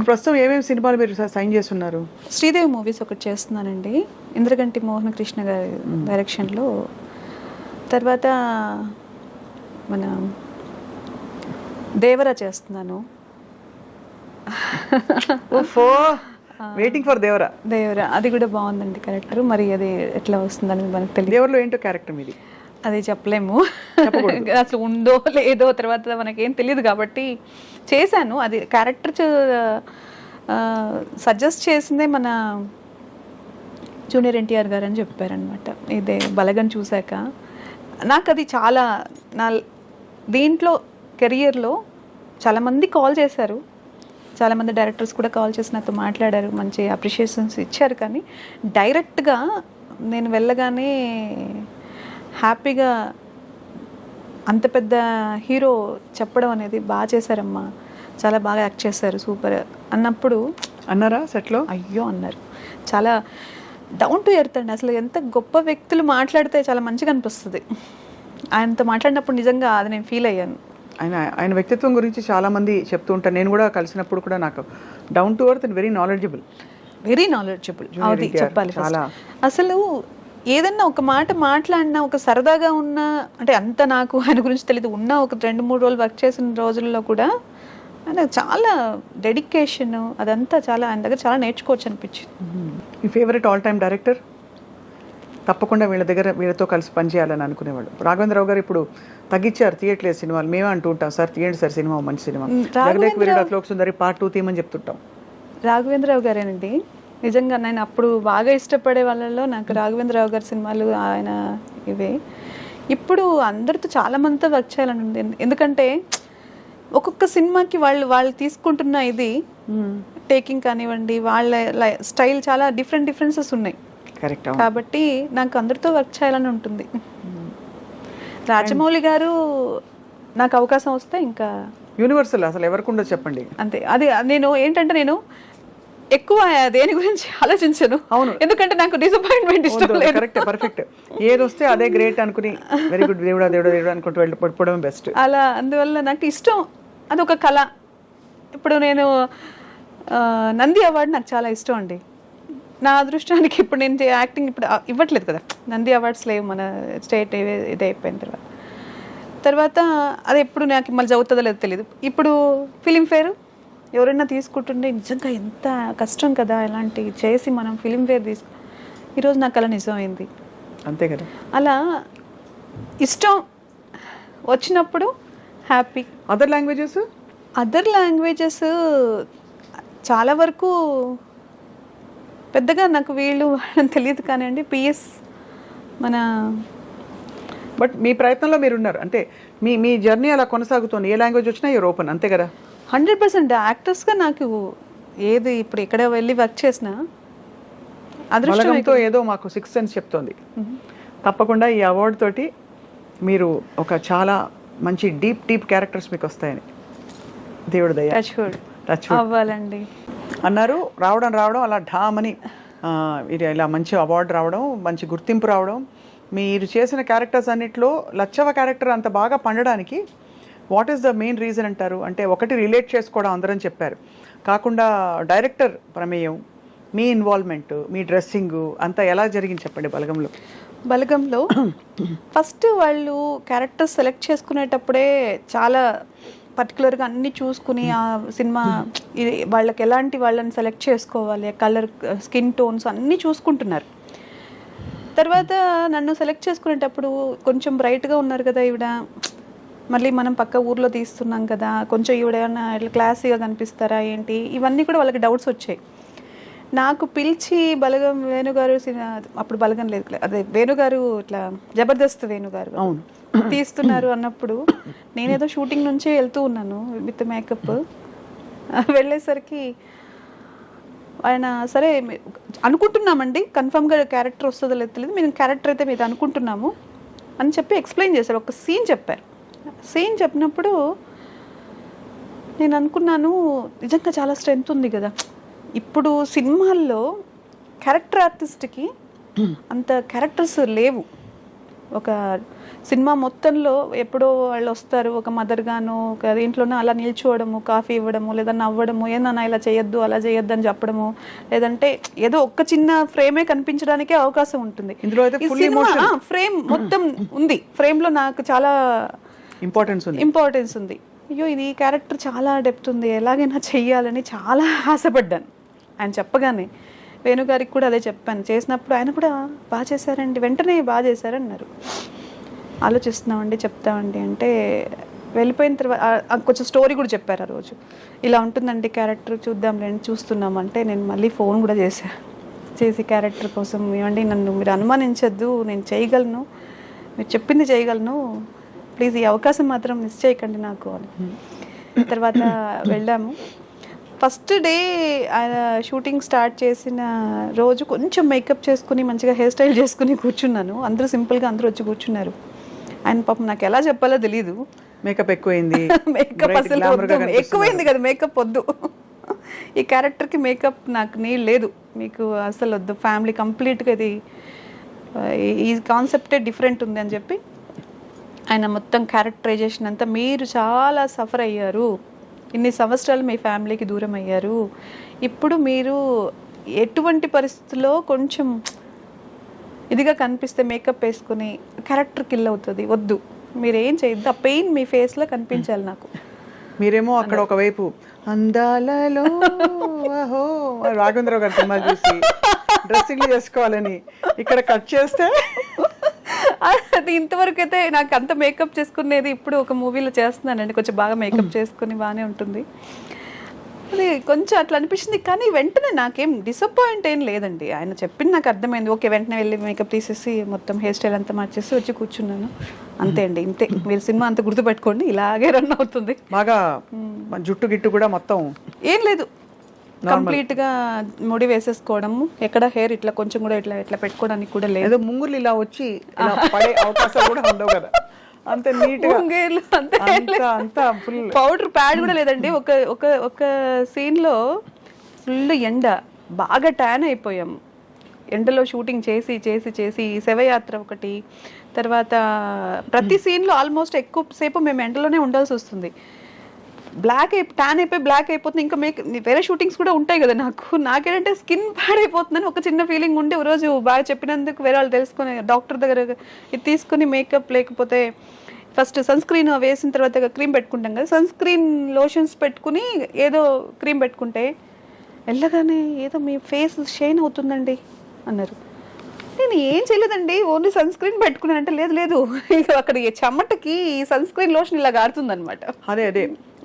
ఇప్పుడు ప్రస్తుతం ఏమేమి సినిమాలు మీరు సైన్ చేస్తున్నారు? శ్రీదేవి మూవీస్ ఒకటి చేస్తున్నానండి, ఇంద్రగంటి మోహన్ కృష్ణ గారి డైరెక్షన్లో. తర్వాత మన దేవరా చేస్తున్నాను. Waiting for Devara. దేవరా అది కూడా బాగుందండి క్యారెక్టర్. మరి అది ఎట్లా వస్తుందని మనకు తెలియదు. దేవరలో ఏంటో క్యారెక్టర్ మీది అది చెప్పలేము, అసలు ఉందో లేదో తర్వాత మనకేం తెలియదు కాబట్టి చేశాను. అది క్యారెక్టర్ సజెస్ట్ చేసిందే మన జూనియర్ ఎన్టీఆర్ గారు అని చెప్పారనమాట. ఇదే బలగం చూశాక నాకు అది చాలా నా దీంట్లో కెరియర్లో చాలామంది కాల్ చేశారు, చాలామంది డైరెక్టర్స్ కూడా కాల్ చేసి నాతో మాట్లాడారు, మంచి అప్రిషియేషన్స్ ఇచ్చారు. కానీ డైరెక్ట్గా నేను వెళ్ళగానే హ్యాపీగా అంత పెద్ద హీరో చెప్పడం అనేది బాగా చేశారమ్మా, చాలా బాగా యాక్ట్ చేశారు, సూపర్ అన్నప్పుడు అన్నారా సెట్లో? అయ్యో అన్నారు. చాలా డౌన్ టు ఎర్త్ అండి. అసలు ఎంత గొప్ప వ్యక్తులు మాట్లాడితే చాలా మంచిగా అనిపిస్తుంది. ఆయనతో మాట్లాడినప్పుడు నిజంగా అది నేను ఫీల్ అయ్యాను. ఆయన వ్యక్తిత్వం గురించి చాలామంది చెప్తూ ఉంటారు. నేను కూడా కలిసినప్పుడు కూడా నాకు down to earth and very knowledgeable అది చెప్పాలి. అసలు ఏదన్నా ఒక మాట మాట్లాడినా, ఒక సరదాగా ఉన్నా, అంటే అంత నాకు ఆయన గురించి తెలియదు, ఉన్న ఒక 2-3 రోజులు వర్క్ చేసిన రోజుల్లో కూడా ఆయన చాలా డెడికేషన్ అదంతా చాలా ఆయన దగ్గర చాలా నేర్చుకోవచ్చు అనిపించింది. మీ ఫేవరెట్ ఆల్ టైమ్ డైరెక్టర్? తప్పకుండా వీళ్ళతో కలిసి పనిచేయాలని అనుకునేవాళ్ళు. రాఘవేంద్రరావు గారు ఇప్పుడు తగ్గించారు, తీయట్లేదు సినిమాలు. మేమే అంటూ ఉంటాం, సార్ తీయండి సార్ సినిమా, మంచి సినిమా. జగదేక్ వీరుడు అతిలోక సుందరి పార్ట్ 2 తీయమని చెప్తుంటాం. రాఘవేంద్రరావు గారేనండి నిజంగా. నేను అప్పుడు బాగా ఇష్టపడే వాళ్ళలో నాకు రాఘవేంద్రరావు గారి సినిమాలు ఆయన ఇవే. ఇప్పుడు అందరితో చాలా మందితో వర్క్ చేయాలని ఉంది. ఎందుకంటే ఒక్కొక్క సినిమాకి వాళ్ళు తీసుకుంటున్న ఇది టేకింగ్ కానివ్వండి, వాళ్ళ స్టైల్ చాలా డిఫరెన్సెస్ ఉన్నాయి. కరెక్ట్. కాబట్టి నాకు అందరితో వర్క్ చేయాలని ఉంటుంది. రాజమౌళి గారు నాకు అవకాశం వస్తే ఇంకా యూనివర్సల్ అసలు ఎవరికి ఉండదు చెప్పండి. అంతే. అది నేను ఏంటంటే నేను ఎక్కువ దేని గురించి ఆలోచించను. అవును, ఎందుకంటే నాకు డిసప్పాయింట్మెంట్ ఇష్టం లేదు. Correct, perfect. ఏది వస్తే అదే గ్రేట్ అనుకుని వెరీ గుడ్ దేవుడా దేవుడా దేవుడా అనుకుంటూ వెళ్ళిపోవడం బెస్ట్. అలా అందువల్ల నాకు ఇష్టం, అదొక కళ. ఇప్పుడు నేను నంది అవార్డు నాకు చాలా ఇష్టం అండి. నా అదృష్టానికి ఇప్పుడు నేను యాక్టింగ్ ఇప్పుడు ఇవ్వట్లేదు కదా, నంది అవార్డ్స్ లేవు మన స్టేట్ ఇది అయిపోయిన తర్వాత అది ఎప్పుడు నాకు మళ్ళీ చదువుతుందో లేదో తెలియదు. ఇప్పుడు ఫిలింఫేర్ ఎవరైనా తీసుకుంటుండే నిజంగా ఎంత కష్టం కదా ఇలాంటివి చేసి మనం ఫిలింఫేర్ ఈరోజు నాకు అలా నిజమైంది. అంతే కదా. అలా ఇష్టం వచ్చినప్పుడు హ్యాపీ. అదర్ లాంగ్వేజెస్ చాలా వరకు పెద్దగా నాకు వీళ్ళు తెలియదు కానివ్వండి. పిఎస్ మన బట్ మీ ప్రయత్నంలో మీరు ఉన్నారు, అంటే మీ జర్నీ అలా కొనసాగుతుంది. ఏ లాంగ్వేజ్ వచ్చినా యూర్ ఓపెన్, అంతే కదా? 100%. యాక్టర్స్గా నాకు ఏది ఇప్పుడు ఎక్కడ వెళ్ళి వర్క్ చేసినా అదృష్టంతో ఏదో మాకు 6th సెన్స్ చెప్తోంది. తప్పకుండా ఈ అవార్డు తోటి మీరు ఒక చాలా మంచి డీప్ క్యారెక్టర్స్ మీకు వస్తాయని దేవుడు దయ. టచ్ అవ్వాలండి అన్నారు. రావడం అలా ఢామని ఇలా మంచి అవార్డు రావడం, మంచి గుర్తింపు రావడం. మీరు చేసిన క్యారెక్టర్స్ అన్నిట్లో లచ్చవ క్యారెక్టర్ అంత బాగా పండడానికి what is the main reason అంటారు? అంటే ఒకటి రిలేట్ చేసుకోవడం అందరం చెప్పారు, కాకుండా డైరెక్టర్ ప్రమేయం, మీ ఇన్వాల్వ్మెంట్, మీ డ్రెస్సింగ్ అంతా ఎలా జరిగింది చెప్పండి. బలగంలో ఫస్ట్ వాళ్ళు క్యారెక్టర్స్ సెలెక్ట్ చేసుకునేటప్పుడే చాలా పర్టికులర్గా అన్నీ చూసుకుని ఆ సినిమా వాళ్ళకి ఎలాంటి వాళ్ళని సెలెక్ట్ చేసుకోవాలి, కలర్, స్కిన్ టోన్స్ అన్నీ చూసుకుంటున్నారు. తర్వాత నన్ను సెలెక్ట్ చేసుకునేటప్పుడు కొంచెం బ్రైట్గా ఉన్నారు కదా ఈవిడ, మళ్ళీ మనం పక్క ఊర్లో తీస్తున్నాం కదా, కొంచెం ఈవిడ ఏమన్నా ఇట్లా క్లాసీగా కనిపిస్తారా ఏంటి, ఇవన్నీ కూడా వాళ్ళకి డౌట్స్ వచ్చాయి. నాకు పిలిచి బలగం వేణుగారు అప్పుడు బలగం లేదు, అదే వేణుగారు ఇట్లా జబర్దస్త్ వేణుగారు తీస్తున్నారు అన్నప్పుడు నేనేదో షూటింగ్ నుంచే వెళ్తూ ఉన్నాను విత్ మేకప్. వెళ్ళేసరికి ఆయన సరే అనుకుంటున్నామండి, కన్ఫర్మ్గా క్యారెక్టర్ వస్తుందో లేదు తెలియదు, మేము క్యారెక్టర్ అయితే మీద అనుకుంటున్నాము అని చెప్పి ఎక్స్ప్లెయిన్ చేశారు. ఒక సీన్ చెప్పారు. సీన్ చెప్పినప్పుడు నేను అనుకున్నాను నిజంగా చాలా స్ట్రెంగ్త్ ఉంది కదా. ఇప్పుడు సినిమాల్లో క్యారెక్టర్ ఆర్టిస్ట్కి అంత క్యారెక్టర్స్ లేవు. ఒక సినిమా మొత్తంలో ఎప్పుడో వాళ్ళు వస్తారు, ఒక మదర్ గాను ఒక దీంట్లోనూ అలా నిల్చోవడము, కాఫీ ఇవ్వడము, లేదా నవ్వడము, ఏందన్నా ఇలా చేయొద్దు అలా చేయొద్దు అని చెప్పడము, లేదంటే ఏదో ఒక్క చిన్న ఫ్రేమే కనిపించడానికే అవకాశం ఉంటుంది. ఇందులో అయితే full emotion. ఫ్రేమ్ మొత్తం ఉంది, ఫ్రేమ్ లో నాకు చాలా ఇంపార్టెన్స్ ఉంది. అయ్యో ఇది ఈ క్యారెక్టర్ చాలా డెప్త్ ఉంది, ఎలాగైనా చెయ్యాలని చాలా ఆశపడ్డాను. ఆయన చెప్పగానే వేణుగారికి కూడా అదే చెప్పాను. చేసినప్పుడు ఆయన కూడా బాగా చేశారండి, వెంటనే బాగా చేశారన్నారు. ఆలోచిస్తున్నామండి, చెప్తామండి అంటే వెళ్ళిపోయిన తర్వాత కొంచెం స్టోరీ కూడా చెప్పారు. ఆ రోజు ఇలా ఉంటుందండి క్యారెక్టర్, చూద్దాంలేండి చూస్తున్నాం అంటే నేను మళ్ళీ ఫోన్ కూడా చేసి క్యారెక్టర్ కోసం ఏమండి నన్ను మీరు అనుమానించద్దు, నేను చేయగలను, మీరు చెప్పింది చేయగలను, ప్లీజ్ ఈ అవకాశం మాత్రం మిస్ చేయకండి నాకు అని. తర్వాత వెళ్ళాము. ఫస్ట్ డే ఆయన షూటింగ్ స్టార్ట్ చేసిన రోజు కొంచెం మేకప్ చేసుకుని మంచిగా హెయిర్ స్టైల్ చేసుకుని కూర్చున్నాను. అందరూ సింపుల్గా అందరూ వచ్చి కూర్చున్నారు. ఆయన పాపం నాకు ఎలా చెప్పాలో తెలీదు, మేకప్ ఎక్కువైంది, మేకప్ అసలు ఎక్కువైంది కదా, మేకప్ వద్దు, ఈ క్యారెక్టర్కి మేకప్ నాకు నీళ్ళు లేదు, మీకు అసలు వద్దు, ఫ్యామిలీ కంప్లీట్గా ఇది ఈ కాన్సెప్టే డిఫరెంట్ ఉంది అని చెప్పి ఆయన మొత్తం క్యారెక్టరైజేషన్ అంతా, మీరు చాలా సఫర్ అయ్యారు, ఇన్ని సంవత్సరాలు మీ ఫ్యామిలీకి దూరం అయ్యారు, ఇప్పుడు మీరు ఎటువంటి పరిస్థితుల్లో కొంచెం ఇదిగా కనిపిస్తే మేకప్ వేసుకుని క్యారెక్టర్ కిల్ అవుతుంది, వద్దు, మీరేం చేయొద్దు, ఆ పెయిన్ మీ ఫేస్లో కనిపించాలి నాకు. మీరేమో అక్కడ ఒకవైపు అందాలలో రాఘవేంద్రరావు గారి సినిమా చూసి డ్రెస్సింగ్ చేసుకోవాలని, ఇక్కడ కట్ చేస్తే అది ఇంతవరకు అయితే నాకు అంత మేకప్ చేసుకునేది ఇప్పుడు ఒక మూవీలో చేస్తున్నానండి, కొంచెం బాగా మేకప్ చేసుకుని బాగానే ఉంటుంది. అది కొంచెం అట్లా అనిపించింది, కానీ వెంటనే నాకేం డిసప్పాయింట్ ఏం లేదండి. ఆయన చెప్పింది నాకు అర్థమైంది. ఓకే, వెంటనే వెళ్ళి మేకప్ తీసేసి మొత్తం హెయిర్ స్టైల్ అంతా మార్చేసి వచ్చి కూర్చున్నాను. అంతే అండి, ఇంతే. మీరు సినిమా అంతా గుర్తుపెట్టుకోండి, ఇలాగే రన్ అవుతుంది. బాగా జుట్టు గిట్టు కూడా మొత్తం ఏం లేదు, కంప్లీట్ గా ముడి వేసేసుకోవడము, ఎక్కడ హెయిర్ ఇట్లా కొంచెం కూడా ఇట్లా ఇట్లా పెట్టుకోవడానికి కూడా లేదు. ముంగులు ఇలా వచ్చి ఇలా పడే అవకాశాలు కూడా ఉండవు కదా, అంత నీట్ గా ఫుల్ పౌడర్ ప్యాడ్ కూడా లేదండి. ఒక సీన్ లో ఫుల్ ఎండ, బాగా ట్యాన్ అయిపోయాం ఎండలో షూటింగ్ చేసి చేసి చేసి. శవయాత్ర ఒకటి, తర్వాత ప్రతి సీన్ లో ఆల్మోస్ట్ ఎక్కువ సేపు మేము ఎండలోనే ఉండాల్సి వస్తుంది. ట్యాన్ అయిపోయి బ్లాక్ అయిపోతుంది. ఇంకా వేరే షూటింగ్స్ కూడా ఉంటాయి కదా, నాకేంటంటే స్కిన్ పాడైపోతుందని ఒక చిన్న ఫీలింగ్ ఉండి, ఒక రోజు బాగా చెప్పినందుకు వేరే వాళ్ళు తెలుసుకుని డాక్టర్ దగ్గర ఇది తీసుకుని మేకప్, లేకపోతే ఫస్ట్ సన్ స్క్రీన్ వేసిన తర్వాత క్రీమ్ పెట్టుకుంటాం కదా, సన్ స్క్రీన్ లోషన్స్ పెట్టుకుని ఏదో క్రీమ్ పెట్టుకుంటే వెళ్ళగానే ఏదో మీ ఫేస్ షైన్ అవుతుందండి అన్నారు. నేను ఏం చేయలేదండి, ఓన్లీ సన్ స్క్రీన్ పెట్టుకున్నానంటే లేదు లేదు, ఇక అక్కడ చెమటకి సన్ స్క్రీన్ లోషన్ ఇలా గారుతుంది అనమాట. అదే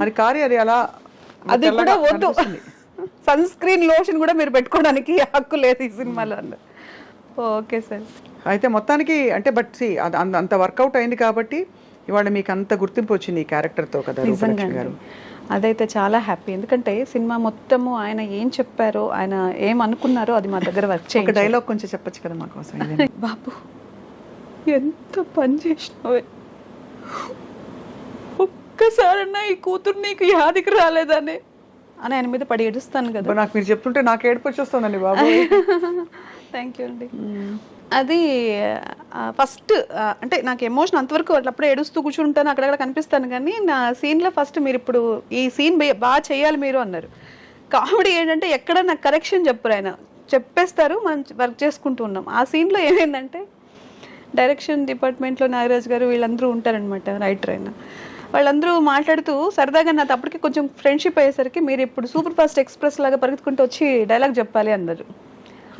అది కారి అది అలా, అది కూడా వద్దు, సన్ స్క్రీన్ లోషన్ కూడా మీరు పెట్టుకోవడానికి హక్కు లేదు ఈ సినిమాలో అన్నారు. Okay sir. అయితే మొత్తానికి అంటే బట్ అంత వర్కౌట్ అయింది కాబట్టి ఇవాళ మీకు అంత గుర్తింపు వచ్చింది ఈ క్యారెక్టర్తో కదా రూపలక్ష్మి గారు. అదైతే చాలా హ్యాపీ, ఎందుకంటే సినిమా మొత్తము ఆయన ఏం చెప్పారో, ఆయన ఏం అనుకున్నారో అది మా దగ్గర వర్క్ చేయండి. ఒక డైలాగ్ కొంచెం చెప్పచ్చు కదా మా కోసం. బాబు ఎంత పని చేసినావే, ఒక్కసారన్నా ఈ కూతురు నీకు యాదికి రాలేదనే అని ఆయన మీద పడి ఏడుస్తాను కదా. నాకు మీరు చెప్తుంటే నాకు ఏడుపు వచ్చేస్తుందండి బాబు. థ్యాంక్ యూ అండి. అది ఫస్ట్ అంటే నాకు ఎమోషన్ అంతవరకు అప్పుడే ఏడుస్తూ కూర్చుంటాను, అక్కడక్కడ కనిపిస్తాను, కానీ నా సీన్లో ఫస్ట్ మీరు ఇప్పుడు ఈ సీన్ బాగా చేయాలి మీరు అన్నారు. కామెడీ ఏంటంటే ఎక్కడ నాకు కరెక్షన్ చెప్పరు, ఆయన చెప్పేస్తారు, మనం వర్క్ చేసుకుంటూ ఉన్నాం. ఆ సీన్లో ఏమైందంటే డైరెక్షన్ డిపార్ట్మెంట్లో నాగరాజ్ గారు వీళ్ళందరూ ఉంటారనమాట, రైటర్ అయినా, వాళ్ళందరూ మాట్లాడుతూ సరదాగా నాతో అప్పటికి కొంచెం ఫ్రెండ్షిప్ అయ్యేసరికి మీరు ఇప్పుడు సూపర్ ఫాస్ట్ ఎక్స్ప్రెస్ లాగా పరిగెత్తుకుంటూ వచ్చి డైలాగ్ చెప్పాలి అన్నారు.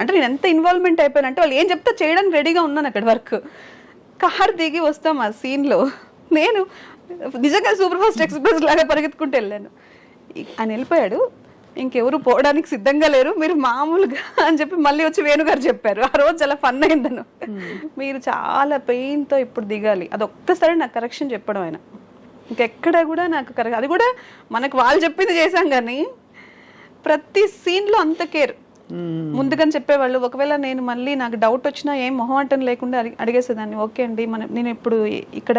అంటే నేను ఎంత ఇన్వాల్వ్మెంట్ అయిపోయానంటే వాళ్ళు ఏం చెప్తే చేయడానికి రెడీగా ఉన్నాను. అక్కడ వర్క్ కార్ దిగి వస్తాం ఆ సీన్లో, నేను నిజంగా సూపర్ ఫాస్ట్ ఎక్స్ప్రెస్ లాగా పరిగెత్తుకుంటూ వెళ్ళాను. ఆయన వెళ్ళిపోయాడు, ఇంకెవరు పోవడానికి సిద్ధంగా లేరు, మీరు మామూలుగా అని చెప్పి మళ్ళీ వచ్చి వేణుగారు చెప్పారు. ఆ రోజు చాలా ఫన్ అయిందను, మీరు చాలా పెయిన్తో ఇప్పుడు దిగాలి, అది ఒక్కసారి నాకు కరెక్షన్ చెప్పడం ఆయన. ఇంకెక్కడ కూడా నాకు అది కూడా మనకు వాళ్ళు చెప్పింది చేశాం, కానీ ప్రతి సీన్లో అంత కేర్ ముందుగానే చెప్పేవాళ్ళు. ఒకవేళ నేను మళ్ళీ నాకు డౌట్ వచ్చినా ఏం మొహమాటం లేకుండా అడిగేసేదాన్ని. ఓకే అండి, నేను ఇప్పుడు ఇక్కడ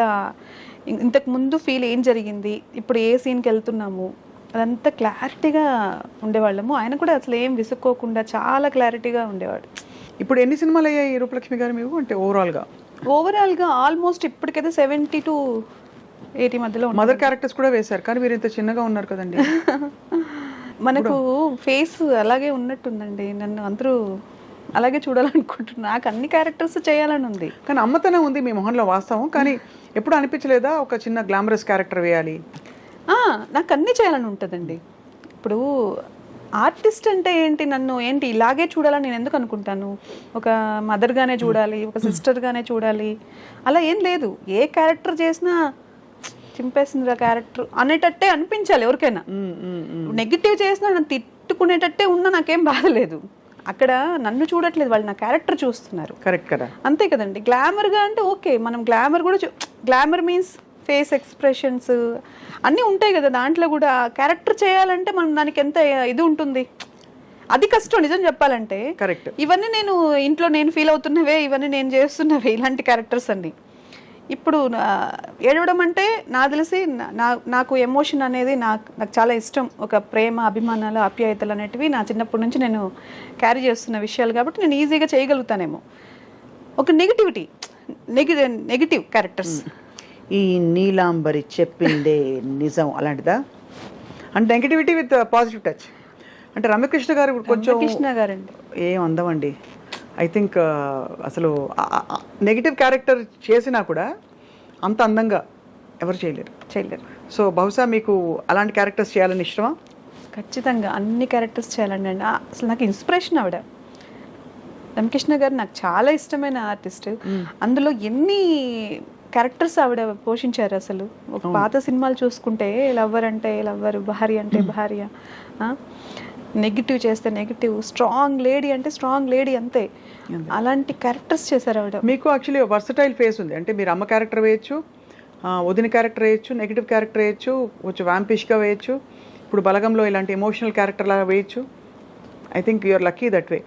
ఇంతకు ముందు ఫీల్ ఏం జరిగింది, ఇప్పుడు ఏ సీన్కి వెళ్తున్నాము, అదంతా క్లారిటీగా ఉండేవాళ్ళము. ఆయన కూడా అసలు ఏం విసుక్కోకుండా చాలా క్లారిటీగా ఉండేవాడు. ఇప్పుడు ఎన్ని సినిమాలు అయ్యాయి రూపలక్ష్మి గారు మీకు, అంటే ఓవరాల్గా ఓవరాల్గా ఆల్మోస్ట్ ఇప్పటికైతే 70 to 80 మధ్యలో ఉంటుంది. మదర్ క్యారెక్టర్స్ కూడా వేశారు కానీ మీరు ఇంత చిన్నగా ఉన్నారు కదండి. మనకు ఫేస్ అలాగే ఉన్నట్టుందండి, నన్ను అందరూ అలాగే చూడాలనుకుంటున్నారు. నాకు అన్ని క్యారెక్టర్స్ చేయాలని ఉంది. కానీ అమ్మతనం ఉంది మీ మొహంలో వాస్తవం, కానీ ఎప్పుడు అనిపించలేదా ఒక చిన్న గ్లామరస్ క్యారెక్టర్ వేయాలి? నాకు అన్నీ చేయాలని ఉంటుందండి. ఇప్పుడు ఆర్టిస్ట్ అంటే ఏంటి, నన్ను ఏంటి ఇలాగే చూడాలని నేను ఎందుకు అనుకుంటాను? ఒక మదర్గానే చూడాలి, ఒక సిస్టర్గానే చూడాలి, అలా ఏం లేదు. ఏ క్యారెక్టర్ చేసినా చింపేసింది ఆ క్యారెక్టర్ అనేటట్టే అనిపించాలి ఎవరికైనా. నెగిటివ్ చేసినా నన్ను తిట్టుకునేటట్టే ఉన్నా నాకేం బాధ లేదు. అక్కడ నన్ను చూడట్లేదు, వాళ్ళు నా క్యారెక్టర్ చూస్తున్నారు. కరెక్ట్ కదా, అంతే కదండి. గ్లామర్గా అంటే ఓకే, మనం గ్లామర్ కూడా గ్లామర్ మీన్స్ ఫేస్ ఎక్స్ప్రెషన్స్ అన్నీ ఉంటాయి కదా దాంట్లో కూడా. క్యారెక్టర్ చేయాలంటే మనం దానికి ఎంత ఇది ఉంటుంది, అది కష్టం నిజం చెప్పాలంటే. కరెక్ట్. ఇవన్నీ నేను ఇంట్లో నేను ఫీల్ అవుతున్నవే, ఇవన్నీ నేను చేస్తున్నవే, ఇలాంటి క్యారెక్టర్స్ అన్ని. ఇప్పుడు ఏడవడం అంటే నాకు తెలిసి నాకు ఎమోషన్ అనేది నాకు చాలా ఇష్టం. ఒక ప్రేమ, అభిమానాలు, ఆప్యాయతలు అనేటివి నా చిన్నప్పటి నుంచి నేను క్యారీ చేస్తున్న విషయాలు కాబట్టి నేను ఈజీగా చేయగలుగుతానేమో. ఒక నెగిటివ్ క్యారెక్టర్స్, ఈ నీలాంబరి చెప్పిందే నిజం అలాంటిదా? అంటే నెగిటివిటీ విత్ పాజిటివ్ టచ్. అంటే రమ్యకృష్ణ గారు కొంచెం కృష్ణ గారండి ఏం అందమండి. ఐ థింక్ అసలు నెగిటివ్ క్యారెక్టర్ చేసినా కూడా అంత అందంగా ఎవరు చేయలేరు. సో బహుశా మీకు అలాంటి క్యారెక్టర్స్ చేయాలని ఇష్టమా? ఖచ్చితంగా అన్ని క్యారెక్టర్స్ చేయాలండి. అసలు నాకు ఇన్స్పిరేషన్ ఆవిడ. రమ్యకృష్ణ గారు నాకు చాలా ఇష్టమైన ఆర్టిస్ట్. అందులో ఎన్ని క్యారెక్టర్స్ ఆవిడ పోషించారు అసలు. ఒక పాత సినిమాలు చూసుకుంటే లవ్వర్ అంటే లవ్వర్, భార్య అంటే భార్య, నెగిటివ్ చేస్తే నెగిటివ్, స్ట్రాంగ్ లేడీ అంటే స్ట్రాంగ్ లేడీ, అంతే. అలాంటి క్యారెక్టర్స్ చేశారు ఆవిడ. మీకు యాక్చువల్లీ వర్సటైల్ ఫేస్ ఉంది. అంటే మీరు అమ్మ క్యారెక్టర్ వేయచ్చు, వదిన క్యారెక్టర్ వేయచ్చు, నెగిటివ్ క్యారెక్టర్ వేయచ్చు, కొంచెం వ్యాంపిష్గా వేయచ్చు, ఇప్పుడు బలగంలో ఇలాంటి ఎమోషనల్ క్యారెక్టర్ లాగా వేయచ్చు. I think you're lucky that way.